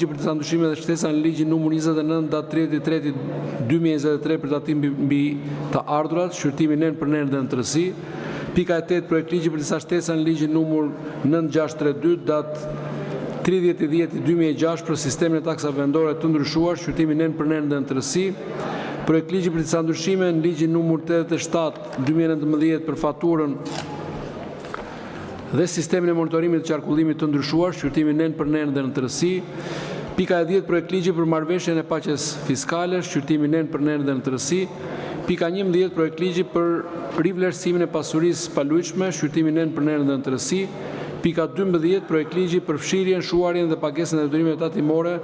për të ndryshime dhe shtesa në ligjin numër 29 datë 30/3/2023 për tatim mbi të ardhurat, shqyrtimi nen për nen dhe në tërësi. Pika e 8 projekt ligji për disa shtesa në ligjin numër 9632 datë 30/10/2006 për sistemin e taksave vendore të ndryshuar, shqyrtimi nen për nen dhe në tërësi. Projekt ligji për disa ndryshime në ligjin numër 87/2019 për faturën dhe sistemin e monitorimit të qarkullimit të ndryshuar, shqyrtimi nen për nen dhe në tërësi. Pika e 10 projekt ligji për marrëveshjen e paqes fiskale, shqyrtimi nen për nen dhe në tërësi. Pika 11 projekt ligji për rivlerësimin e pasurisë palujshme, shqyrtimi nen për nen dhe në tërësi. Pika 12 projekt ligji për fshirjen, shuarjen dhe pagesën e detyrimeve tatimore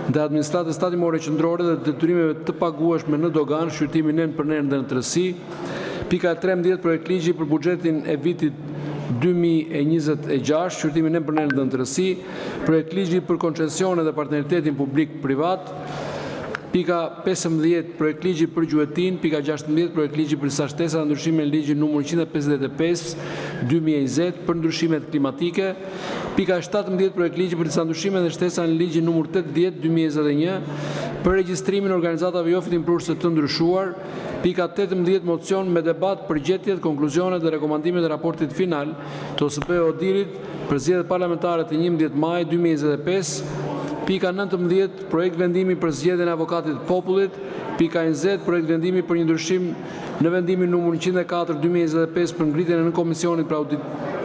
dhe administratës tatimore qendrore dhe detyrimeve të pagueshme në dogan, shqyrtimi nen për nen dhe në tërësi. Pika 13 projekt ligji për buxhetin e vitit 2026, shqyrtimi nen për nen dhe në tërësi. Projekt ligji për koncesionet dhe partneritetin publik-privat. Pika 15 projekt ligji për gjuetin. Pika 16 projekt ligji për disa shtesa ndryshime në ligjin numër 155/2020 për ndryshimet klimatike. Pika 17 projekt ligji për disa ndryshime dhe shtesa në ligjin numër 80/2021 për regjistrimin e organizatave jo fitimprurëse të ndryshuar. Pika 18 mocion me debat për gjetjet, konkluzionet dhe rekomandimet e raportit final të OSP-ODIR-it për zgjedhjet parlamentare të 11 maj 2025. Pika 19 projekt vendimi për zgjedhjen e avokatit të popullit. Pika 20 projekt vendimi për një ndryshim në vendimin numër 104/2025 për ngritjen në komisionit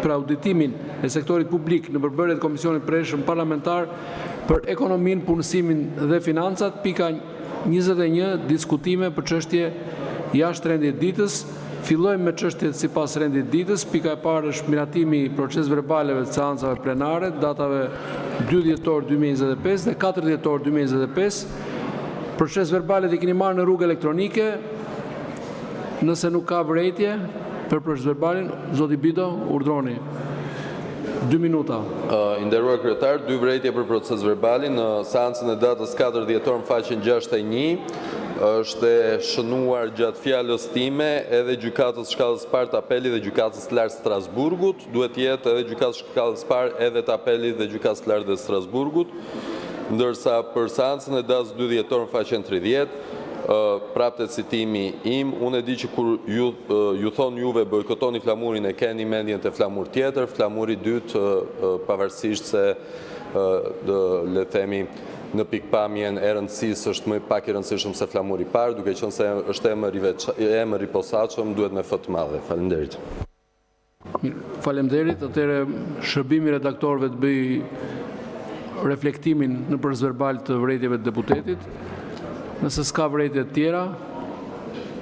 për auditimin e sektorit publik në përbërje të komisionit përhershëm parlamentar për ekonominë, punësimin dhe financat. Pika 21 diskutime për çështje jashtë rendit ditës. Fillojmë me çështjet sipas rendit ditës. Pika e parë është miratimi i proces verbaleve të seancave plenare, datave 2 dhjetor 2025 dhe 4 dhjetor 2025. Proces verbalet i keni marrë në rrugë elektronike. Nëse nuk ka vërejtje për proces verbalin, zoti Bido, urdhroni. 2 minuta. Nderuar kryetar, 2 vërejtje për proces verbalin. Në seancën e datës 4 dhjetor në faqen 61 është shënuar gjatë fjalës time edhe gjykatës shkallës parë të apelit dhe gjykatës të lartë Strasburgut, duhet jetë edhe gjykatës shkallës parë edhe të apelit dhe gjykatës të lartë dhe Strasburgut, ndërsa për seancën e datës 2 dhjetor në faqen 30, prapte citimi im, unë e di që kur ju thonë juve bojkotoni flamurin e keni mendjen të flamur tjetër, flamuri dytë pavarësisht se le themi në pikpamjen e rëndësisë është më pak i rëndësishëm se flamuri parë, duke qenë se është emër i posaçëm, duhet me fat të madhe. Faleminderit. Faleminderit, atëherë shërbimi redaktorëve të bëj reflektimin në proces verbal të vërejtjeve të deputetit. Nëse s'ka vërejtje të tjera,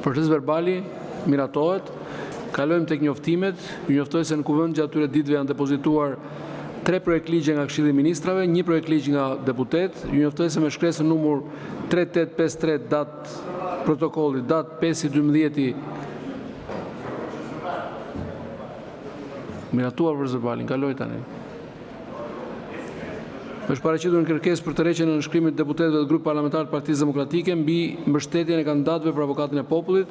proces verbali miratohet. Kalojmë tek njoftimet. Ju njoftoj se në kuvend gjatë atyre ditëve janë depozituar 3 projekt ligje nga Këshilli i Ministrave, 1 projekt ligj nga deputet. Ju njoftoj se me shkresën numër 3853 datë protokollit, datë 5/12 miratuar për verbalin. Kaloj tani. Është paraqitur në kërkesë për tërheqjen e nënshkrimit të deputetëve të grupit parlamentar të Partisë Demokratike mbi mbështetjen e kandidatëve për avokatin e popullit.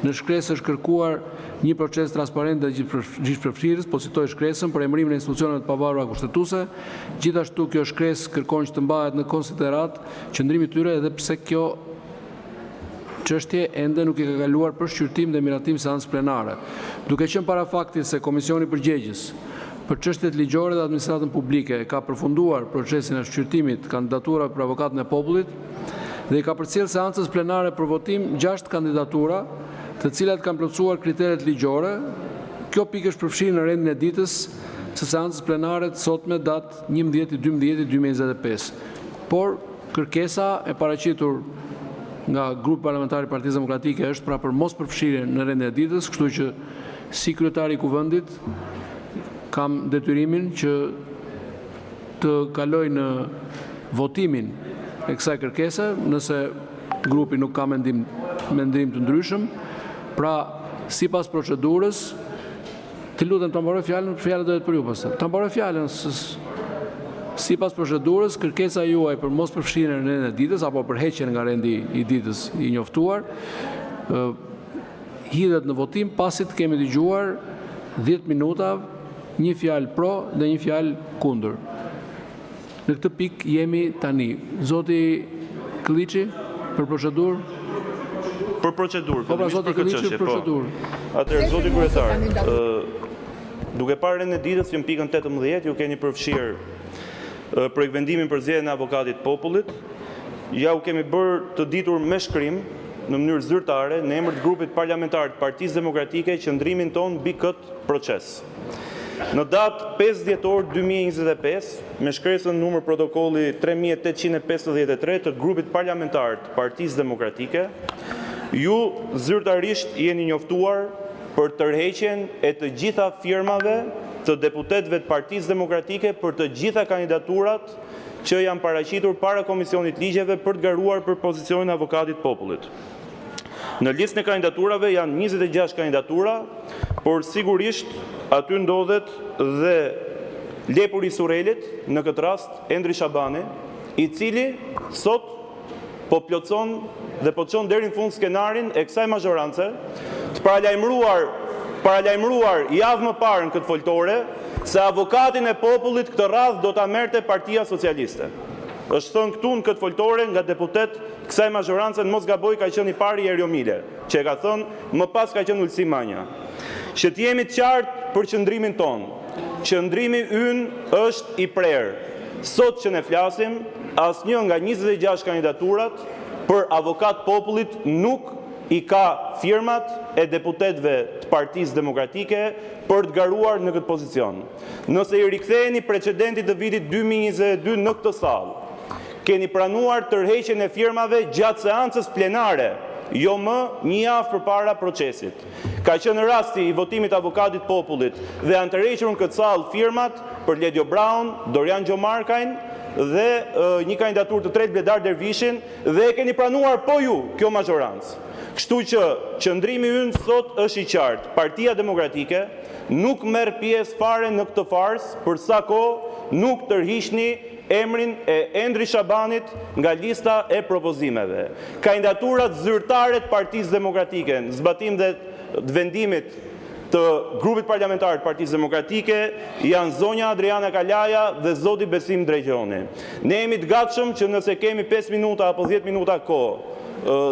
Në shkresë është kërkuar një proces transparent dhe gjithëpërfshirës, po citoj shkresën, për emërimin e institucioneve të pavarura kushtetuese. Gjithashtu kjo shkresë kërkon që të mbahet në konsiderat qëndrimi i tyre edhe pse kjo çështje ende nuk i ka kaluar për shqyrtim dhe miratim seancë plenare. Duke qenë para faktit se Komisioni Përgjegjës për çështjet ligjore dhe administratën publike ka përfunduar procesin e shqyrtimit kandidatura për avokatin e popullit dhe i ka përcjell seancës plenare për votim 6 kandidatura, të cilat kanë plotësuar kriteret ligjore. Kjo pikë është përfshirë në rendin e ditës së seancës plenare të sotme datë 11/12/2025. Por kërkesa e paraqitur nga grupi parlamentar i Partisë Demokratike është pra për mos përfshirje në rendin e ditës, kështu që si kryetari i kuvendit kam detyrimin që të kaloj në votimin e kësaj kërkese, nëse grupi nuk ka mendim të ndryshëm. Pra, sipas procedurës, të lutem ta mbaroj fjalën, fjala do të jetë për ju pastaj. Ta mbaroj fjalën, sipas procedurës, kërkesa juaj për mos përfshirjen në rendin e ditës apo për heqjen nga rendi i ditës i njoftuar, hidhet në votim pasi të kemi dëgjuar 10 minuta, një fjalë pro dhe një fjalë kundër. Në këtë pikë jemi tani. Zoti Klliçi, për procedurë. Për procedurë, Po pra, zoti Klliçi, për procedurë. Atëherë, zoti kryetar, duke parë në ditës që në pikën 18 ju keni përfshirë projektvendimin për zgjedhjen e avokatit popullit, ja u kemi bërë të ditur me shkrim në mënyrë zyrtare në emër të grupit parlamentar të Partisë Demokratike qëndrimin ton mbi këtë proces. Në datë 5 dhjetor 2025, me shkresën numër protokolli 3853 të grupit parlamentar të Partisë Demokratike, ju zyrtarisht jeni njoftuar për tërheqjen e të gjitha firmave të deputetëve të Partisë Demokratike për të gjitha kandidaturat që janë paraqitur para Komisionit Ligjeve për të garuar për pozicionin e avokatit popullit. Në listën e kandidaturave janë 26 kandidatura, por sigurisht aty ndodhet dhe lepuri Surelit, në këtë rast Endri Shabani, i cili sot po plotson dhe po çon deri në fund skenarin e kësaj mazhorance, të paralajmëruar javë më parë në këtë foltore se avokatin e popullit këtë radhë do ta merrte Partia Socialiste. Është thënë këtu në këtë foltore nga deputet kësaj mazhorance, në mos gaboj ka qenë i pari Jerio Mile, që e ka thënë më pas ka qenë Ulsi Manja. Që t'jemi të qartë për qëndrimin ton. Qëndrimi ynë është i prerë. Sot që ne flasim, asnjë nga 26 kandidaturat për avokat popullit nuk i ka firmat e deputetëve të Partisë Demokratike për të garuar në këtë pozicion. Nëse i riktheheni precedentit të vitit 2022 në këtë sallë, keni pranuar tërheqjen e firmave gjatë seancës plenare, jo më një javë përpara procesit. Ka qenë rasti i votimit avokatit popullit dhe janë tërhequr në këtë sallë firmat për Ledio Brown, Dorian Gjomarkajn dhe një kandidaturë të tretë Bledar Dervishin dhe e keni pranuar po ju kjo mazhorancë. Kështu që qëndrimi ynë sot është i qartë. Partia Demokratike nuk merr pjesë fare në këtë farsë, për sa kohë nuk tërhiqni emrin e Endri Shabanit nga lista e propozimeve. Kandidaturat zyrtare të Partisë Demokratike në zbatim dhe të vendimit të grupit parlamentar të Partisë Demokratike janë zonja Adriana Kalaja dhe zoti Besim Drejgjoni. Ne jemi të gatshëm që nëse kemi 5 minuta apo 10 minuta kohë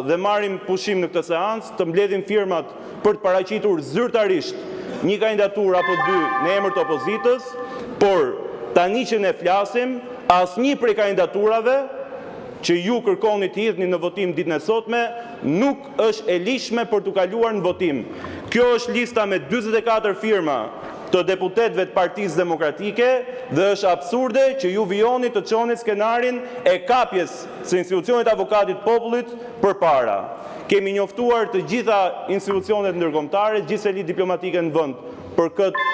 dhe marrim pushim në këtë seancë, të mbledhim firmat për të paraqitur zyrtarisht një kandidaturë apo dy në emër të opozitës, por tani që ne flasim, asnjë prej kandidaturave që ju kërkoni të hidhni në votim ditën e sotme nuk është e lishme për të kaluar në votim. Kjo është lista me 44 firma të deputetëve të Partisë Demokratike dhe është absurde që ju vijoni të çoni skenarin e kapjes së institucionit avokatit popullit përpara. Kemi njoftuar të gjitha institucionet ndërkombëtare, gjithsesi diplomatike në vend për këtë.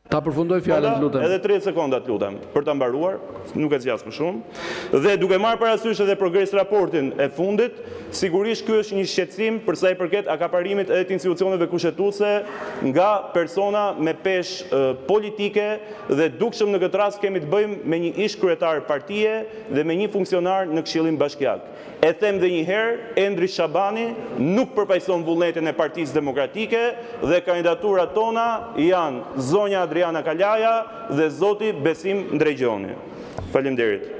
Ta përfundoj fjalën, lutem. Edhe 30 sekonda, lutem, për ta mbaruar, nuk e zgjas më shumë. Dhe duke marrë parasysh edhe progres raportin e fundit, sigurisht ky është një shqetësim për sa i përket akaparimit edhe të institucioneve kushtetuese nga persona me peshë politike dhe dukshëm në këtë rast kemi të bëjmë me një ish kryetar partie dhe me një funksionar në Këshillin Bashkiak. E them dhe një herë, Endri Shabani nuk përfaqëson vullnetin e Partisë Demokratike dhe kandidaturat tona janë zonja Adriana Kalaja dhe zoti Besim Drejgjoni. Faleminderit.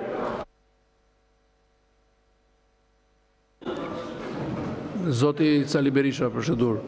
Zoti Sali Berisha, procedurë.